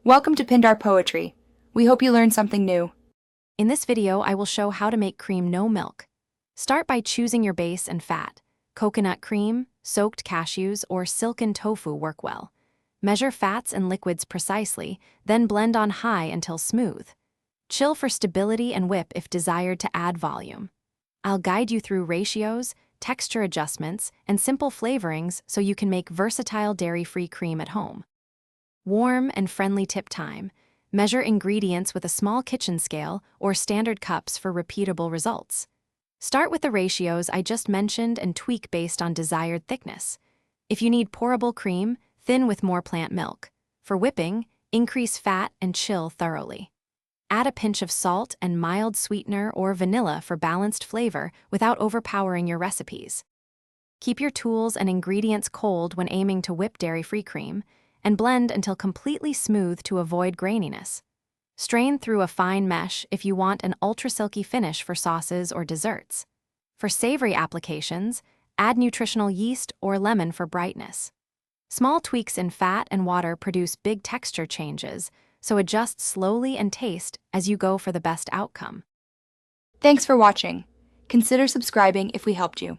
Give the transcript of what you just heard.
Welcome to Pindar Poetry. We hope you learned something new. In this video, I will show how to make cream no milk. Start by choosing your base and fat. Coconut cream, soaked cashews, or silken tofu work well. Measure fats and liquids precisely, then blend on high until smooth. Chill for stability and whip if desired to add volume. I'll guide you through ratios, texture adjustments, and simple flavorings so you can make versatile dairy-free cream at home. Warm and friendly tip time. Measure ingredients with a small kitchen scale or standard cups for repeatable results. Start with the ratios I just mentioned and tweak based on desired thickness. If you need pourable cream, thin with more plant milk. For whipping, increase fat and chill thoroughly. Add a pinch of salt and mild sweetener or vanilla for balanced flavor without overpowering your recipes. Keep your tools and ingredients cold when aiming to whip dairy-free cream, and blend until completely smooth to avoid graininess. Strain through a fine mesh if you want an ultra-silky finish for sauces or desserts. For savory applications, add nutritional yeast or lemon for brightness. Small tweaks in fat and water produce big texture changes, so adjust slowly and taste as you go for the best outcome. Thanks for watching. Consider subscribing if we helped you.